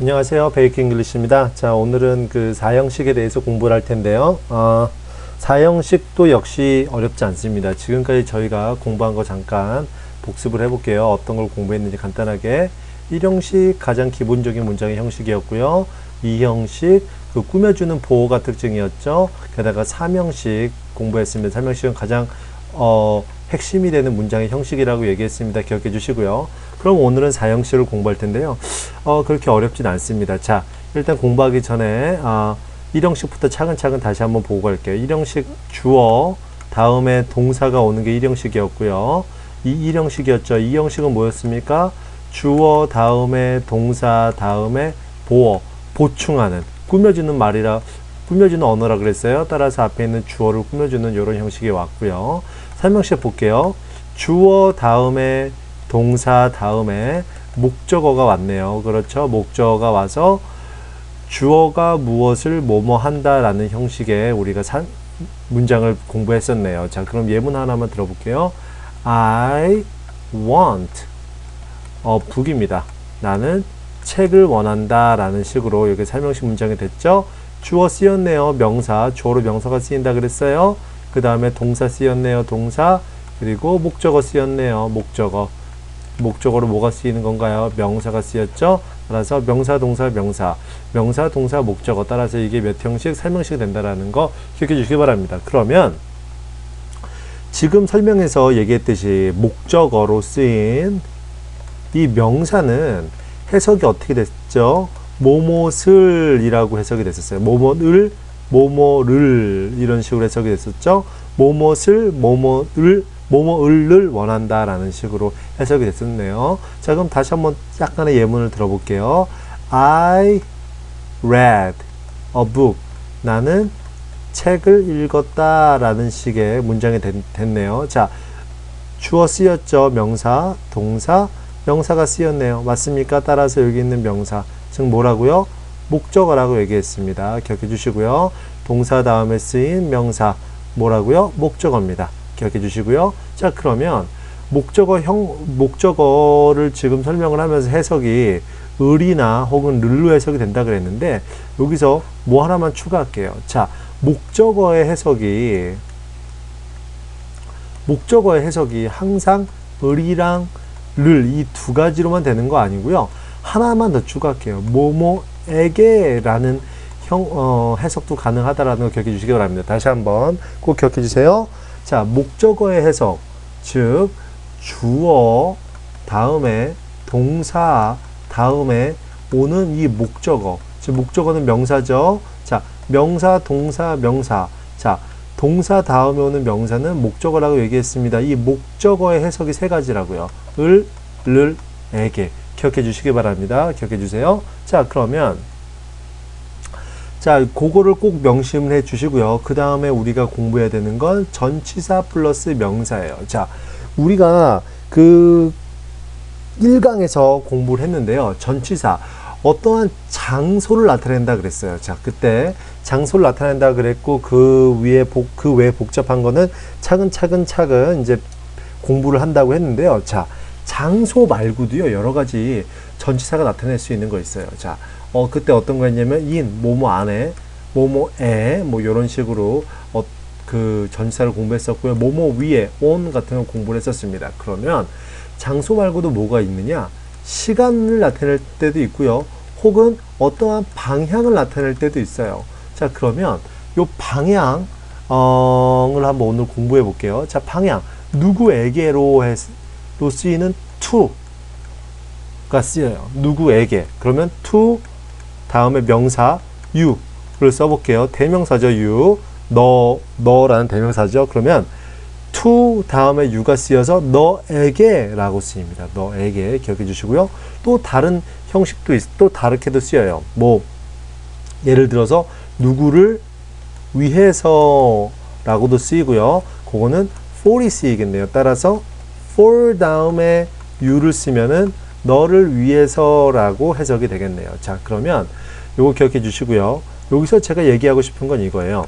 안녕하세요. 베이크 잉글리시입니다. 자, 오늘은 그 사형식에 대해서 공부를 할 텐데요. 사형식도 역시 어렵지 않습니다. 지금까지 저희가 공부한 거 잠깐 복습을 해볼게요. 어떤 걸 공부했는지 간단하게. 1형식 가장 기본적인 문장의 형식이었고요. 2형식 그 꾸며주는 보호가 특징이었죠. 게다가 3형식 공부했습니다. 3형식은 가장 핵심이 되는 문장의 형식이라고 얘기했습니다. 기억해 주시고요. 그럼 오늘은 4형식을 공부할 텐데요. 그렇게 어렵진 않습니다. 자, 일단 공부하기 전에 1형식부터 차근차근 다시 한번 보고 갈게요. 1형식 주어 다음에 동사가 오는 게 1형식이었고요. 이 1형식이었죠. 2형식은 뭐였습니까? 주어 다음에 동사 다음에 보어 보충하는 꾸며주는 말이라 꾸며주는 언어라 그랬어요. 따라서 앞에 있는 주어를 꾸며주는 이런 형식이 왔고요. 3형식 볼게요. 주어 다음에 동사 다음에 목적어가 왔네요. 그렇죠. 목적어가 와서 주어가 무엇을 뭐뭐 한다라는 형식의 우리가 문장을 공부했었네요. 자, 그럼 예문 하나만 들어볼게요. I want 북입니다. 나는 책을 원한다 라는 식으로 이렇게 3형식 문장이 됐죠. 주어 쓰였네요. 명사, 주어로 명사가 쓰인다 그랬어요. 그 다음에 동사 쓰였네요. 동사, 그리고 목적어 쓰였네요. 목적어로 뭐가 쓰이는 건가요? 명사가 쓰였죠. 따라서 명사, 동사, 명사, 명사, 동사, 목적어. 따라서 이게 몇 형식? 3형식 된다라는 거 기억해 주시기 바랍니다. 그러면 지금 설명에서 얘기했듯이 목적어로 쓰인 이 명사는 해석이 어떻게 됐죠? 뭐뭇을이라고 해석이 됐었어요. 뭐뭇을, 뭐뭐를 이런 식으로 해석이 됐었죠. 뭐뭇을, 뭐뭐을을 원한다라는 식으로 해석이 됐었네요. 자, 그럼 다시 한번 약간의 예문을 들어볼게요. I read a book. 나는 책을 읽었다라는 식의 문장이 됐네요. 자, 주어 쓰였죠. 명사, 동사, 명사가 쓰였네요. 맞습니까? 따라서 여기 있는 명사, 즉 뭐라고요? 목적어라고 얘기했습니다. 기억해 주시고요. 동사 다음에 쓰인 명사, 뭐라고요? 목적어입니다. 기억해 주시고요. 자, 그러면 목적어를 지금 설명을 하면서 해석이 을이나 혹은 르로 해석이 된다 그랬는데 여기서 뭐 하나만 추가할게요. 자, 목적어의 해석이 항상 을이랑 를 이 두 가지로만 되는 거 아니고요. 하나만 더 추가할게요. 뭐뭐에게 라는 해석도 가능하다라는 거 기억해 주시기 바랍니다. 다시 한번 꼭 기억해 주세요. 자, 목적어의 해석, 즉 주어 다음에 동사 다음에 오는 이 목적어, 즉 목적어는 명사죠. 자, 명사, 동사, 명사. 자, 동사 다음에 오는 명사는 목적어라고 얘기했습니다. 이 목적어의 해석이 세 가지라고요. 을, 에게. 기억해 주시기 바랍니다. 기억해 주세요. 자, 그러면 자, 그거를 꼭 명심을 해 주시고요. 그 다음에 우리가 공부해야 되는 건 전치사 플러스 명사예요. 자, 우리가 그 1강에서 공부를 했는데요. 전치사, 어떠한 장소를 나타낸다 그랬어요. 자, 그때 장소를 나타낸다 그랬고, 그 외에 복잡한 거는 차근 이제 공부를 한다고 했는데요. 자, 장소 말고도요, 여러 가지 전치사가 나타낼 수 있는 거 있어요. 자, 그때 어떤 거였냐면, 뭐뭐 안에, 뭐뭐에, 뭐, 요런 식으로, 그 전치사를 공부했었고요. 뭐뭐 위에, on 같은 거 공부를 했었습니다. 그러면, 장소 말고도 뭐가 있느냐? 시간을 나타낼 때도 있고요. 혹은 어떠한 방향을 나타낼 때도 있어요. 자, 그러면, 요 방향을 한번 오늘 공부해 볼게요. 자, 방향. 누구에게로 쓰이는 to가 쓰여요. 누구에게. 그러면 to 다음에 명사 you를 써볼게요. 대명사죠. you. 너라는 대명사죠. 그러면 to 다음에 you가 쓰여서 너에게 라고 쓰입니다. 너에게 기억해 주시고요. 또 다른 형식도 또 다르게도 쓰여요. 뭐 예를 들어서 누구를 위해서 라고도 쓰이고요. 그거는 for이 쓰이겠네요. 따라서 for 다음에 you를 쓰면은 너를 위해서라고 해석이 되겠네요. 자, 그러면 요거 기억해 주시고요. 여기서 제가 얘기하고 싶은 건 이거예요.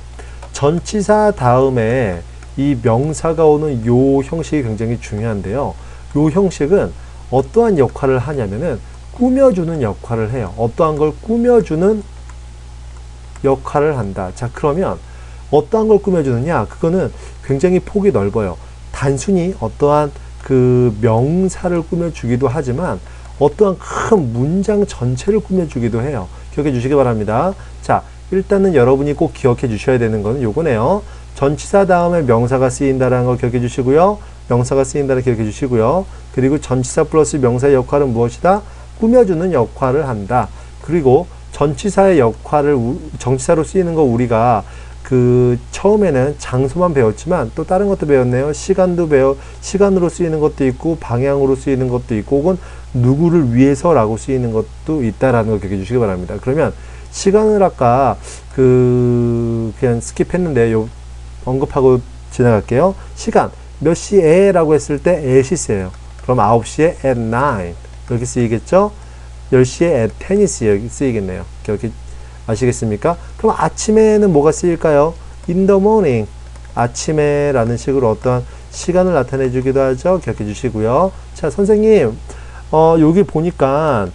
전치사 다음에 이 명사가 오는 요 형식이 굉장히 중요한데요. 요 형식은 어떠한 역할을 하냐면은 꾸며주는 역할을 해요. 어떠한 걸 꾸며주는 역할을 한다. 자, 그러면 어떠한 걸 꾸며주느냐? 그거는 굉장히 폭이 넓어요. 단순히 어떠한 그 명사를 꾸며주기도 하지만 어떠한 큰 문장 전체를 꾸며주기도 해요. 기억해 주시기 바랍니다. 자, 일단은 여러분이 꼭 기억해 주셔야 되는 거는 요거네요. 전치사 다음에 명사가 쓰인다라는 걸 기억해 주시고요. 명사가 쓰인다를 기억해 주시고요. 그리고 전치사 플러스 명사의 역할은 무엇이다? 꾸며주는 역할을 한다. 그리고 전치사의 역할을 정치사로 쓰이는 거 우리가 그 처음에는 장소만 배웠지만 또 다른 것도 배웠네요. 시간으로 쓰이는 것도 있고 방향으로 쓰이는 것도 있고 혹은 누구를 위해서라고 쓰이는 것도 있다라는 걸 기억해 주시기 바랍니다. 그러면 시간을 아까 그냥 스킵했는데 요 언급하고 지나갈게요. 시간 몇 시에 라고 했을 때 at이 쓰여요. 그럼 9시에 at 9 이렇게 쓰이겠죠? 10시에 at 10이 쓰이겠네요. 이렇게 아시겠습니까? 그럼 아침에는 뭐가 쓰일까요? in the morning 아침에 라는 식으로 어떤 시간을 나타내 주기도 하죠. 기억해 주시고요. 자, 선생님 여기 보니까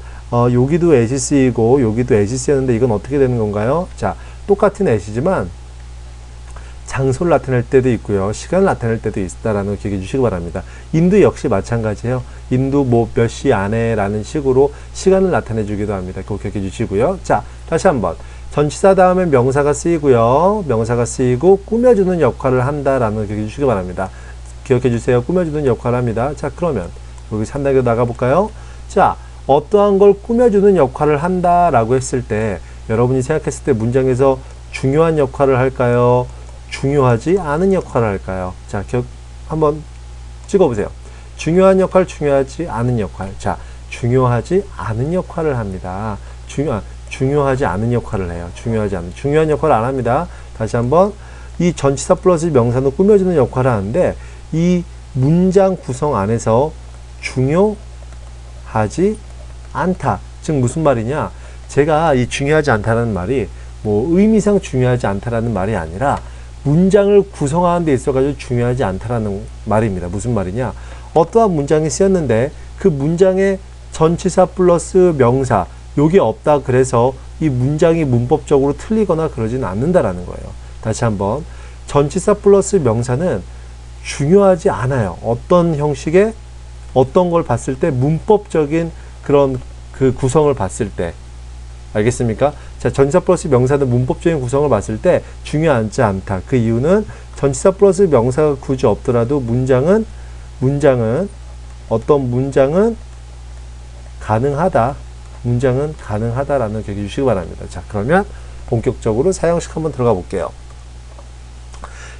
여기도 at이 쓰이고 여기도 at이 쓰였는데 이건 어떻게 되는 건가요? 자, 똑같은 at이지만 장소를 나타낼 때도 있고요. 시간을 나타낼 때도 있다라는 걸 기억해 주시기 바랍니다. 인도 역시 마찬가지예요. 인도 뭐 몇 시 안에 라는 식으로 시간을 나타내 주기도 합니다. 그거 기억해 주시고요. 자, 다시 한번. 전치사 다음에 명사가 쓰이고요. 명사가 쓰이고 꾸며주는 역할을 한다라는 걸 기억해 주시기 바랍니다. 기억해 주세요. 꾸며주는 역할을 합니다. 자, 그러면 여기서 한 단계 나가볼까요? 자, 어떠한 걸 꾸며주는 역할을 한다라고 했을 때 여러분이 생각했을 때 문장에서 중요한 역할을 할까요? 중요하지 않은 역할을 할까요? 자, 한번 찍어보세요. 중요한 역할, 중요하지 않은 역할. 자, 중요하지 않은 역할을 합니다. 중요하지 않은 역할을 해요. 중요한 역할을 안 합니다. 다시 한번 이 전치사 플러스 명사는 꾸며주는 역할을 하는데 이 문장 구성 안에서 중요하지 않다. 즉 무슨 말이냐? 제가 이 중요하지 않다라는 말이 뭐 의미상 중요하지 않다라는 말이 아니라 문장을 구성하는 데 있어가지고 중요하지 않다라는 말입니다. 무슨 말이냐? 어떠한 문장이 쓰였는데 그 문장에 전치사 플러스 명사 요게 없다 그래서 이 문장이 문법적으로 틀리거나 그러지는 않는다라는 거예요. 다시 한번 전치사 플러스 명사는 중요하지 않아요. 어떤 형식의 어떤 걸 봤을 때 문법적인 그런 그 구성을 봤을 때 알겠습니까? 자, 전치사 플러스 명사는 문법적인 구성을 봤을 때 중요하지 않다. 그 이유는 전치사 플러스 명사가 굳이 없더라도 문장은 가능하다. 문장은 가능하다라는 기억해 주시기 바랍니다. 자, 그러면 본격적으로 사형식 한번 들어가 볼게요.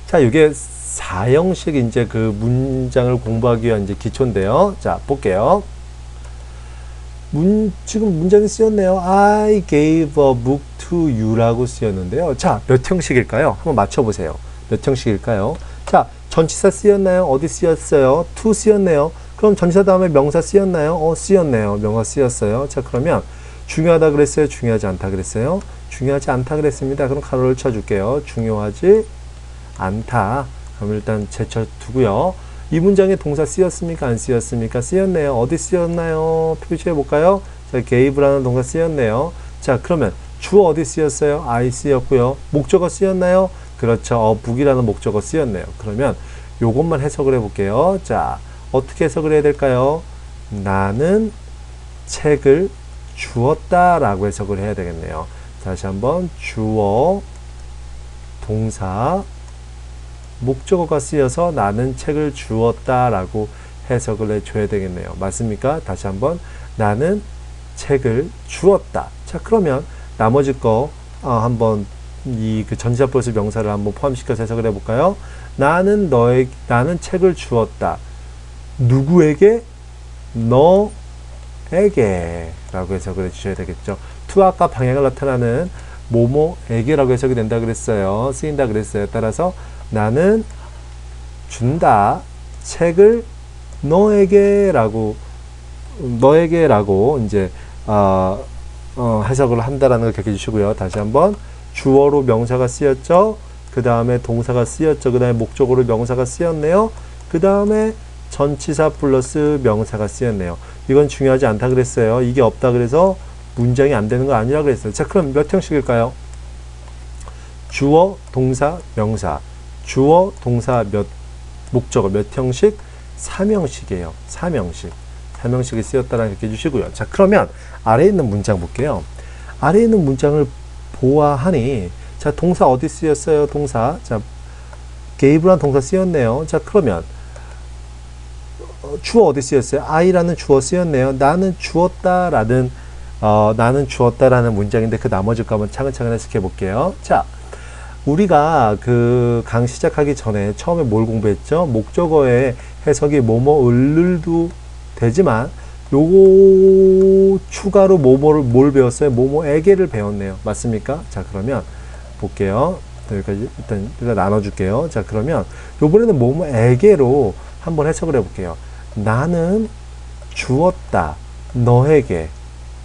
자, 이게 사형식 이제 그 문장을 공부하기 위한 이제 기초인데요. 자, 볼게요. 지금 문장이 쓰였네요. I gave a book to you라고 쓰였는데요. 자, 몇 형식일까요? 한번 맞춰보세요. 몇 형식일까요? 자, 전치사 쓰였나요? 어디 쓰였어요? to 쓰였네요. 그럼 전치사 다음에 명사 쓰였나요? 쓰였네요. 명사 쓰였어요. 자, 그러면 중요하다 그랬어요? 중요하지 않다 그랬어요? 중요하지 않다 그랬습니다. 그럼 가로를 쳐줄게요. 중요하지 않다. 그럼 일단 제쳐두고요. 이 문장에 동사 쓰였습니까? 안 쓰였습니까? 쓰였네요. 어디 쓰였나요? 표시해 볼까요? 자, gave라는 동사 쓰였네요. 자, 그러면 주어 어디 쓰였어요? I 쓰였고요. 목적어 쓰였나요? 그렇죠. book이라는 목적어 쓰였네요. 그러면 요것만 해석을 해 볼게요. 자, 어떻게 해석을 해야 될까요? 나는 책을 주었다 라고 해석을 해야 되겠네요. 다시 한번 주어 동사 목적어가 쓰여서 나는 책을 주었다 라고 해석을 해줘야 되겠네요. 맞습니까? 다시 한번 나는 책을 주었다. 자, 그러면 나머지 거 한번 그 전치사 플러스 명사를 한번 포함시켜서 해석을 해볼까요? 나는 책을 주었다. 누구에게? 너에게 라고 해석을 해주셔야 되겠죠. to 아까 방향을 나타나는 뭐뭐에게 라고 해석이 된다 그랬어요. 쓰인다 그랬어요. 따라서 나는 준다. 책을 너에게라고 이제 해석을 한다라는 걸 기억해 주시고요. 다시 한번 주어로 명사가 쓰였죠. 그 다음에 동사가 쓰였죠. 그 다음에 목적어로 명사가 쓰였네요. 그 다음에 전치사 플러스 명사가 쓰였네요. 이건 중요하지 않다 그랬어요. 이게 없다 그래서 문장이 안 되는 거 아니라 그랬어요. 자, 그럼 몇 형식일까요? 주어, 동사, 명사. 주어, 동사, 목적어 몇 형식? 3형식이에요. 3형식. 3형식이 쓰였다라는 거 해주시고요. 자, 그러면 아래에 있는 문장 볼게요. 아래에 있는 문장을 보아하니, 자, 동사 어디 쓰였어요? 동사. 자, gave라는 동사 쓰였네요. 자, 그러면 주어 어디 쓰였어요? I라는 주어 쓰였네요. 나는 주었다라는 문장인데 그 나머지 거 한번 차근차근 해석해 볼게요. 자, 우리가 그 강 시작하기 전에 처음에 뭘 공부했죠? 목적어의 해석이 뭐뭐 을도 되지만 요거 추가로 뭐뭐를 뭘 배웠어요? 뭐뭐에게를 배웠네요. 맞습니까? 자, 그러면 볼게요. 여기까지 일단 나눠줄게요. 자, 그러면 요번에는 뭐뭐에게로 한번 해석을 해볼게요. 나는 주었다 너에게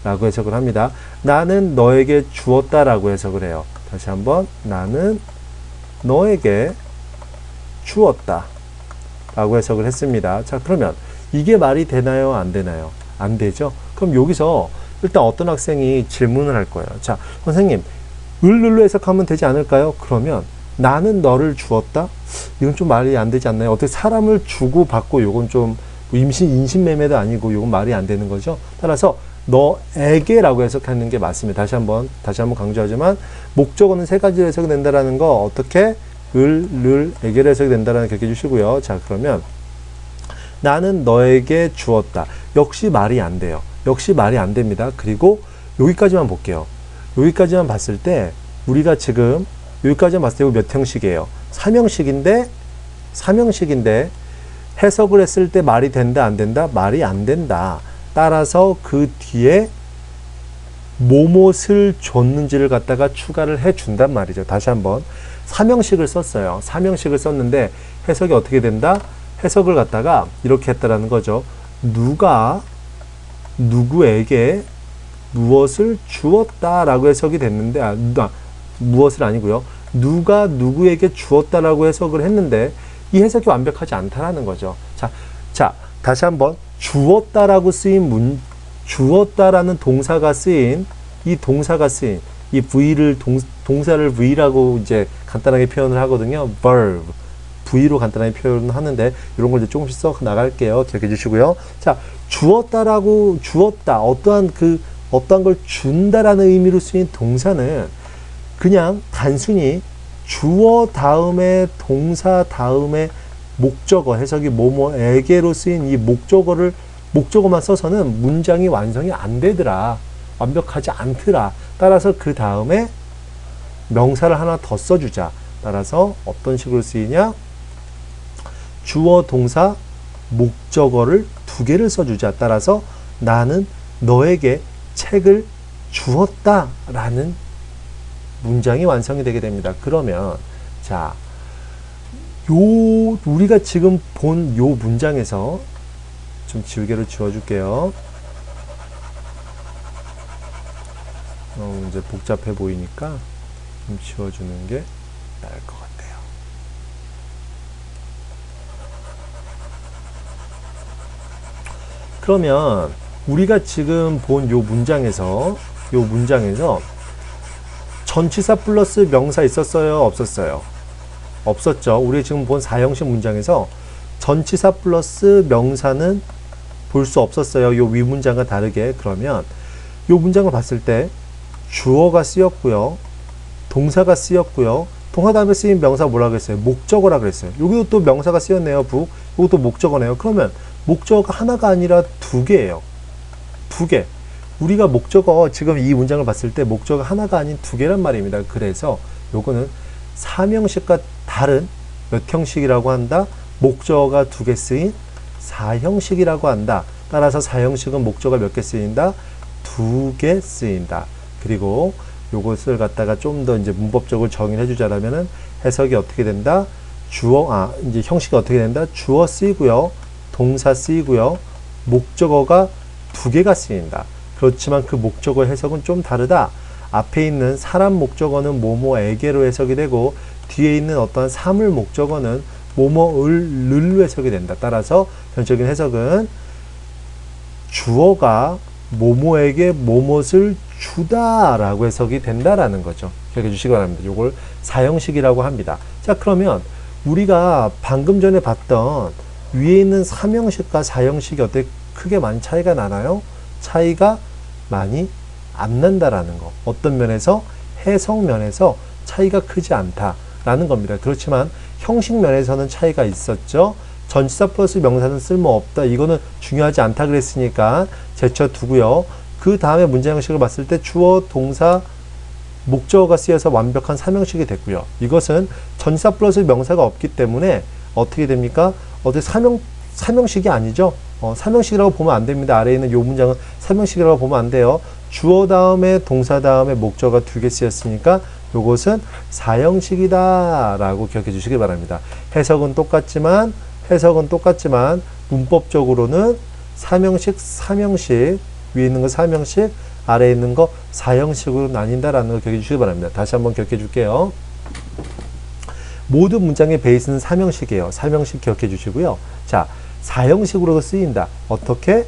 라고 해석을 합니다. 나는 너에게 주었다라고 해석을 해요. 다시 한번 나는 너에게 주었다 라고 해석을 했습니다. 자, 그러면 이게 말이 되나요? 안 되나요? 안 되죠? 그럼 여기서 일단 어떤 학생이 질문을 할 거예요. 자, 선생님 을로 해석하면 되지 않을까요? 그러면 나는 너를 주었다? 이건 좀 말이 안 되지 않나요? 어떻게 사람을 주고 받고 요건 좀 인신매매도 아니고 요건 말이 안 되는 거죠. 따라서 너에게라고 해석하는 게 맞습니다. 다시 한번 강조하지만 목적어는 세 가지로 해석이 된다라는 거 어떻게 에게로 해석이 된다라는 거 기억해 주시고요. 자, 그러면 나는 너에게 주었다. 역시 말이 안 돼요. 역시 말이 안 됩니다. 그리고 여기까지만 볼게요. 여기까지만 봤을 때 우리가 지금 여기까지만 봤을 때 몇 형식이에요? 3형식인데 해석을 했을 때 말이 된다 안 된다? 말이 안 된다. 따라서 그 뒤에 뭐뭇을 줬는지를 갖다가 추가를 해 준단 말이죠. 다시 한번 3형식을 썼어요. 3형식을 썼는데 해석이 어떻게 된다? 해석을 갖다가 이렇게 했다라는 거죠. 누가 누구에게 무엇을 주었다라고 해석이 됐는데 무엇을 아니고요. 누가 누구에게 주었다라고 해석을 했는데 이 해석이 완벽하지 않다라는 거죠. 자, 다시 한번 주었다라고 쓰인 주었다라는 동사가 쓰인 이 V를 동사를 V라고 이제 간단하게 표현을 하거든요. verb. V로 간단하게 표현을 하는데 이런 걸 이제 조금씩 써 나갈게요. 기억해 주시고요. 자, 주었다 어떠한 걸 준다라는 의미로 쓰인 동사는 그냥 단순히 주어 다음에 동사 다음에 목적어 해석이 뭐뭐에게로 쓰인 이 목적어만 써서는 문장이 완성이 안 되더라. 완벽하지 않더라. 따라서 그 다음에 명사를 하나 더 써주자. 따라서 어떤 식으로 쓰이냐? 주어, 동사, 목적어를 2개를 써주자. 따라서 나는 너에게 책을 주었다 라는 문장이 완성이 되게 됩니다. 그러면 자, 우리가 지금 본 요 문장에서 좀 지우개를 지워줄게요. 이제 복잡해 보이니까 좀 지워주는 게 나을 것 같아요. 그러면 우리가 지금 본 요 문장에서 전치사 플러스 명사 있었어요? 없었어요? 없었죠. 우리 지금 본 4형식 문장에서 전치사 플러스 명사는 볼 수 없었어요. 요 위 문장과 다르게. 그러면 요 문장을 봤을 때 주어가 쓰였고요. 동사가 쓰였고요. 동사 다음에 쓰인 명사 뭐라 그랬어요? 목적어라 그랬어요. 여기도 또 명사가 쓰였네요. 이것도 목적어네요. 그러면 목적어가 하나가 아니라 2개예요. 2개. 우리가 목적어 지금 이 문장을 봤을 때 목적어 하나가 아닌 2개란 말입니다. 그래서 요거는 3형식과 다른 몇 형식이라고 한다? 목적어가 2개 쓰인 4형식이라고 한다. 따라서 4형식은 목적어가 몇 개 쓰인다? 2개 쓰인다. 그리고 요것을 갖다가 좀 더 이제 문법적으로 정의를 해주자라면은 해석이 어떻게 된다? 이제 형식이 어떻게 된다? 주어 쓰이고요. 동사 쓰이고요. 목적어가 2개가 쓰인다. 그렇지만 그 목적어 해석은 좀 다르다. 앞에 있는 사람 목적어는 뭐뭐에게로 해석이 되고 뒤에 있는 어떤 사물 목적어는 뭐뭐을로 해석이 된다. 따라서 전적인 해석은 주어가 뭐뭐에게 뭐뭇을 주다라고 해석이 된다라는 거죠. 기억해 주시기 바랍니다. 이걸 사형식이라고 합니다. 자, 그러면 우리가 방금 전에 봤던 위에 있는 삼형식과 사형식이 어떻게 크게 많이 차이가 나나요? 차이가 많이 안 난다라는 거. 어떤 면에서? 해석 면에서 차이가 크지 않다라는 겁니다. 그렇지만 형식 면에서는 차이가 있었죠. 전치사 플러스 명사는 쓸모없다. 이거는 중요하지 않다 그랬으니까 제쳐두고요. 그 다음에 문제 형식을 봤을 때 주어, 동사, 목적어가 쓰여서 완벽한 삼형식이 됐고요. 이것은 전치사 플러스 명사가 없기 때문에 어떻게 됩니까? 어떻게 삼형식이 아니죠? 삼형식이라고 보면 안 됩니다. 아래에 있는 이 문장은 삼형식이라고 보면 안 돼요. 주어 다음에 동사 다음에 목적어가 2개 쓰였으니까 이것은 사형식이다 라고 기억해 주시기 바랍니다. 해석은 똑같지만 문법적으로는 삼형식, 위에 있는 거 삼형식, 아래에 있는 거 사형식으로 나뉜다라는 걸 기억해 주시기 바랍니다. 다시 한번 기억해 줄게요. 모든 문장의 베이스는 삼형식이에요. 삼형식 기억해 주시고요. 자, 사형식으로도 쓰인다. 어떻게?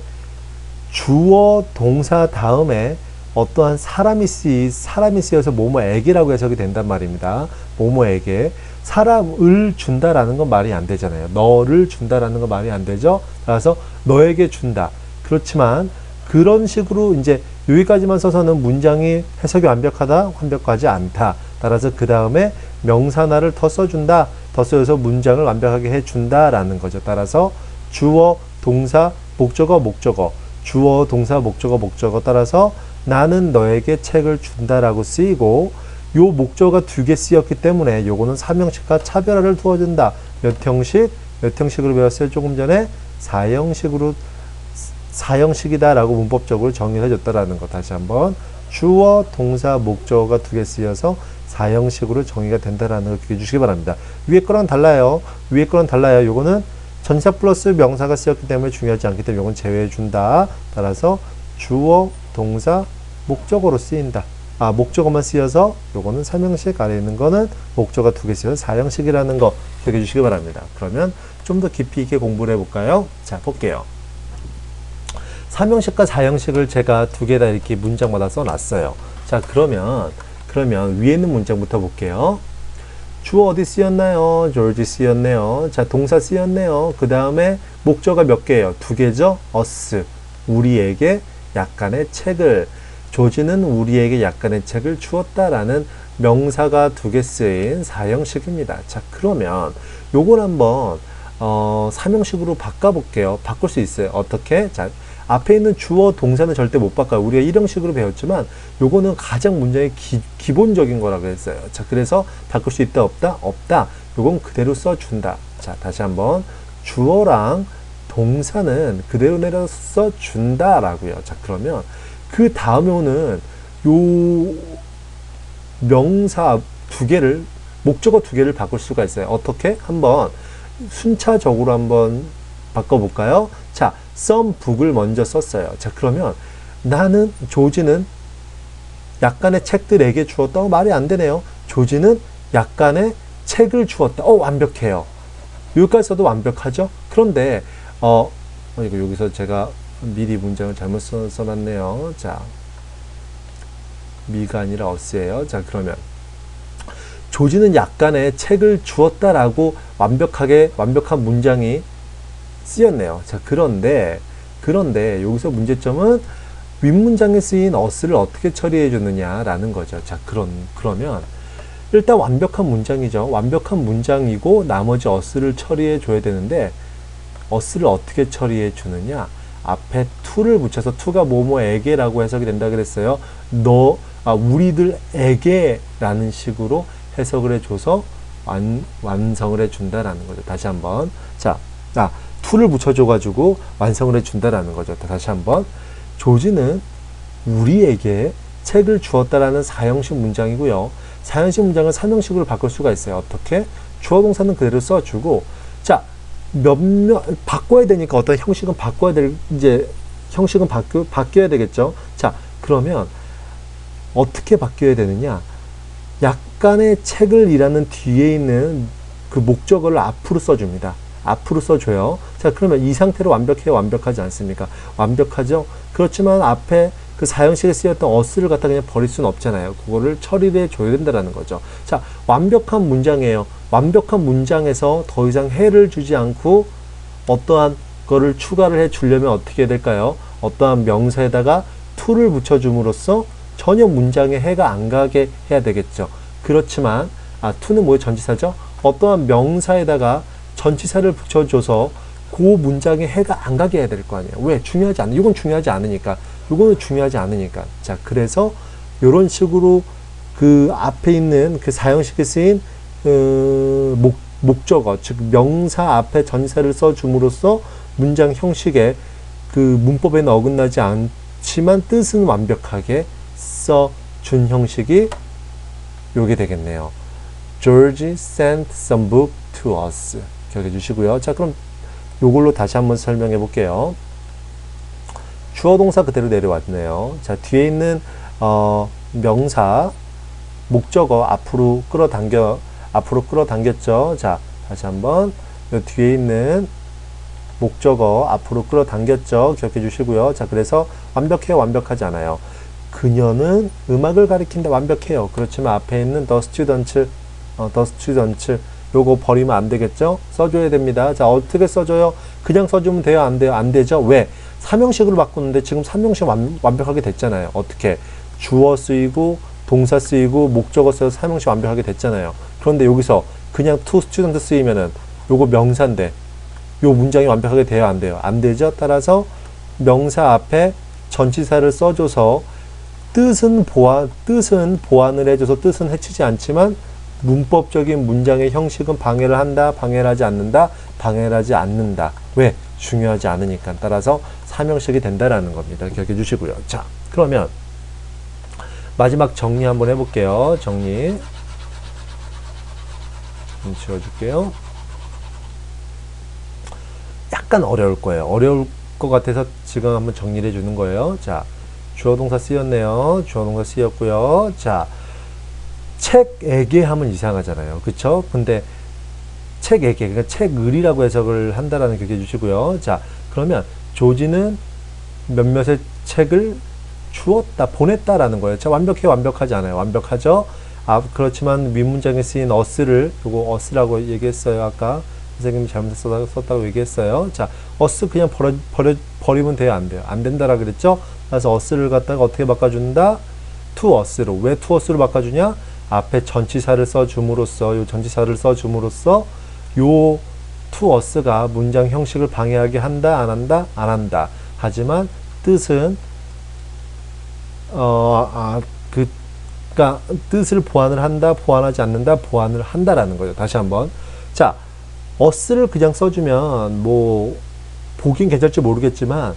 주어, 동사 다음에 어떠한 사람이 쓰여서 뭐뭐에게라고 해석이 된단 말입니다. 뭐뭐에게. 사람을 준다라는 건 말이 안 되잖아요. 너를 준다라는 건 말이 안 되죠. 따라서 너에게 준다. 그렇지만 그런 식으로 이제 여기까지만 써서는 문장이 해석이 완벽하다, 완벽하지 않다. 따라서 그 다음에 명사나를 더 써준다. 더 써서 문장을 완벽하게 해준다라는 거죠. 따라서 주어, 동사, 목적어. 주어, 동사, 목적어 따라서 나는 너에게 책을 준다라고 쓰이고 요 목적어가 2개 쓰였기 때문에 요거는 삼형식과 차별화를 두어준다. 몇 형식으로 배웠어요? 조금 전에 사형식이다 라고 문법적으로 정리를 해줬다라는 거. 다시 한번 주어, 동사, 목적어가 2개 쓰여서 사형식으로 정의가 된다라는 걸 기억해 주시기 바랍니다. 위에 거랑 달라요. 요거는 전치사 플러스 명사가 쓰였기 때문에 중요하지 않기 때문에 요건 제외해 준다. 따라서 주어, 동사, 목적어로 쓰인다. 목적어만 쓰여서 요거는 삼형식, 아래에 있는 거는 목적어가 2개 쓰여서 사형식이라는 거 기억해 주시기 바랍니다. 그러면 좀 더 깊이 있게 공부를 해볼까요? 자, 볼게요. 삼형식과 사형식을 제가 2개 다 이렇게 문장마다 써놨어요. 자, 그러면 위에 있는 문장부터 볼게요. 주어 어디 쓰였나요? 조지 쓰였네요. 자, 동사 쓰였네요. 그 다음에 목적어가 몇 개예요? 2개죠? us, 우리에게 약간의 책을. 조지는 우리에게 약간의 책을 주었다라는 명사가 2개 쓰인 사형식입니다. 자, 그러면 요걸 한번 삼형식으로 바꿔볼게요. 바꿀 수 있어요. 어떻게? 자, 앞에 있는 주어, 동사는 절대 못 바꿔요. 우리가 1형식으로 배웠지만 요거는 가장 문장의 기본적인 거라고 했어요. 자, 그래서 바꿀 수 있다, 없다? 없다. 요건 그대로 써준다. 자, 다시 한번 주어랑 동사는 그대로 내려서 써준다라고요. 자, 그러면 그 다음에 오는 요 명사 2개를, 목적어 2개를 바꿀 수가 있어요. 어떻게? 한번 순차적으로 한번 바꿔볼까요? 자, some book을 먼저 썼어요. 자, 그러면 조지는 약간의 책들에게 주었다. 말이 안 되네요. 조지는 약간의 책을 주었다. 완벽해요. 여기까지 써도 완벽하죠? 그런데 이거 여기서 제가 미리 문장을 잘못 써놨네요. 자, 미가 아니라 us예요. 자, 그러면 조지는 약간의 책을 주었다라고 완벽한 문장이 쓰였네요. 자, 그런데 여기서 문제점은 윗문장에 쓰인 us를 어떻게 처리해 줬느냐라는 거죠. 자, 그러면 일단 완벽한 문장이죠. 완벽한 문장이고 나머지 us를 처리해 줘야 되는데 us를 어떻게 처리해 주느냐? 앞에 to를 붙여서 to가 뭐뭐에게라고 해석이 된다 그랬어요. 우리들에게 라는 식으로 해석을 해줘서 완성을 해준다라는 거죠. 다시 한번. 자, to를 붙여줘가지고 완성을 해준다라는 거죠. 다시 한번. 조지는 우리에게 책을 주었다라는 사형식 문장이고요. 사형식 문장을 삼형식으로 바꿀 수가 있어요. 어떻게? 주어 동사는 그대로 써주고, 자, 바꿔야 되니까 어떤 형식은 바뀌어야 되겠죠. 자, 그러면 어떻게 바뀌어야 되느냐? 약간의 책을 이라는 뒤에 있는 그 목적어를 앞으로 써줍니다. 앞으로 써줘요. 자, 그러면 이 상태로 완벽해요? 완벽하지 않습니까? 완벽하죠? 그렇지만 앞에 그 사형식에 쓰였던 어스를 갖다 그냥 버릴 수는 없잖아요. 그거를 처리를 해줘야 된다는 거죠. 자, 완벽한 문장이에요. 완벽한 문장에서 더 이상 해를 주지 않고 어떠한 거를 추가를 해 주려면 어떻게 해야 될까요? 어떠한 명사에다가 to를 붙여줌으로써 전혀 문장에 해가 안 가게 해야 되겠죠. 그렇지만 to는 뭐의 전치사죠? 어떠한 명사에다가 전치사를 붙여줘서 그 문장에 해가 안 가게 해야 될 거 아니에요. 왜? 중요하지 않아. 이건 중요하지 않으니까. 이거는 중요하지 않으니까. 자, 그래서 이런 식으로 그 앞에 있는 그 사형식에 쓰인 목적어, 즉 명사 앞에 전치사를 써줌으로써 문장 형식에 그 문법에는 어긋나지 않지만 뜻은 완벽하게 써준 형식이 요게 되겠네요. George sent some book to us. 기억해 주시고요. 자, 그럼 요걸로 다시 한번 설명해 볼게요. 주어 동사 그대로 내려왔네요. 자, 뒤에 있는 명사 목적어 앞으로 끌어당겼죠. 자, 다시 한번 요 뒤에 있는 목적어 앞으로 끌어당겼죠. 기억해 주시고요. 자, 그래서 완벽해요? 완벽하지 않아요? 그녀는 음악을 가리킨다. 완벽해요. 그렇지만 앞에 있는 the student 요거 버리면 안 되겠죠? 써줘야 됩니다. 자, 어떻게 써줘요? 그냥 써주면 돼요? 안 돼요? 안 되죠? 왜? 삼형식으로 바꾸는데 지금 삼형식 완벽하게 됐잖아요. 어떻게? 주어 쓰이고 동사 쓰이고 목적어 쓰여서 삼형식 완벽하게 됐잖아요. 그런데 여기서 그냥 to student 쓰이면은 요거 명사인데 요 문장이 완벽하게 돼요? 안 돼요? 안 되죠? 따라서 명사 앞에 전치사를 써줘서 뜻은 보완을 해줘서 뜻은 해치지 않지만 문법적인 문장의 형식은 방해를 한다, 방해를 하지 않는다, 방해를 하지 않는다. 왜? 중요하지 않으니까. 따라서 삼형식이 된다라는 겁니다. 기억해 주시고요. 자, 그러면 마지막 정리 한번 해볼게요. 정리. 좀 지워줄게요. 약간 어려울 거예요. 어려울 것 같아서 지금 한번 정리를 해주는 거예요. 자, 주어 동사 쓰였네요. 주어 동사 쓰였고요. 자, 책에게 하면 이상하잖아요. 그쵸? 근데 책에게, 그러니까 책을이라고 해석을 한다라는 기억해 주시고요. 자, 그러면 조지는 몇몇의 책을 주었다, 보냈다라는 거예요. 자, 완벽해요? 완벽하지 않아요? 완벽하죠? 그렇지만 윗문장에 쓰인 us를, 요거 us라고 얘기했어요. 아까 선생님이 잘못 썼다고 얘기했어요. 자, us 그냥 버리면 돼요? 안 돼요? 안 된다라 그랬죠? 그래서 us를 갖다가 어떻게 바꿔준다? to us로. 왜 to us로 바꿔주냐? 앞에 전치사를 써줌으로써, 요 전치사를 써줌으로써 요 to us가 문장 형식을 방해하게 한다, 안 한다? 안 한다. 하지만 뜻은 그러니까 뜻을 보완을 한다, 보완하지 않는다, 보완을 한다라는 거죠. 다시 한번. 자, us를 그냥 써주면 뭐 보긴 괜찮을지 모르겠지만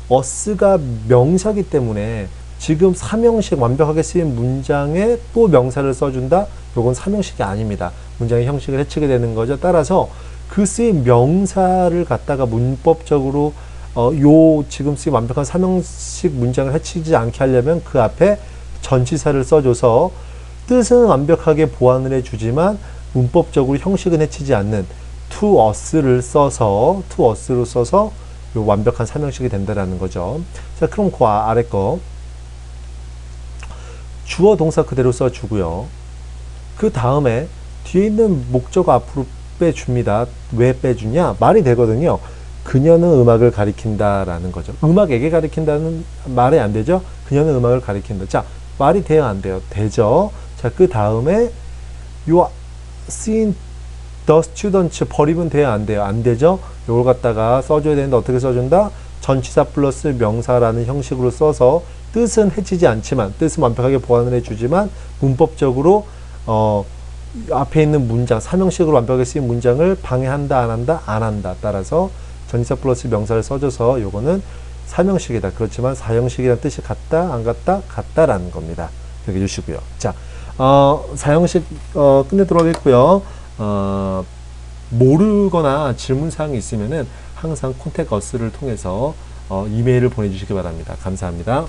us가 명사기 때문에 지금 삼형식 완벽하게 쓰인 문장에 또 명사를 써준다? 요건 삼형식이 아닙니다. 문장의 형식을 해치게 되는 거죠. 따라서 그 쓰인 명사를 갖다가 문법적으로 요 지금 쓰인 완벽한 삼형식 문장을 해치지 않게 하려면 그 앞에 전치사를 써줘서 뜻은 완벽하게 보완을 해주지만 문법적으로 형식은 해치지 않는 to us를 써서 요 완벽한 삼형식이 된다라는 거죠. 자, 그럼 그 아래 거 주어 동사 그대로 써주고요. 그 다음에 뒤에 있는 목적어 앞으로 빼줍니다. 왜 빼주냐? 말이 되거든요. 그녀는 음악을 가리킨다라는 거죠. 음악에게 가리킨다는 말이 안 되죠? 그녀는 음악을 가리킨다. 자, 말이 돼요? 안 돼요? 되죠? 자, 그 다음에 요 쓰인 the students 버리면 돼요? 안 돼요? 안 되죠? 요걸 갖다가 써줘야 되는데 어떻게 써준다? 전치사 플러스 명사라는 형식으로 써서 뜻은 해치지 않지만 뜻은 완벽하게 보완을 해주지만 문법적으로 앞에 있는 문장 삼형식으로 완벽하게 쓰인 문장을 방해한다, 안 한다? 안 한다. 따라서 전치사 플러스 명사를 써줘서 요거는 삼형식이다. 그렇지만 사형식이라는 뜻이 같다, 안 같다? 같다라는 겁니다. 기억해 주시고요. 자, 사형식 끝내도록 하겠고요. 모르거나 질문사항이 있으면은 항상 contact us를 통해서 이메일을 보내주시기 바랍니다. 감사합니다.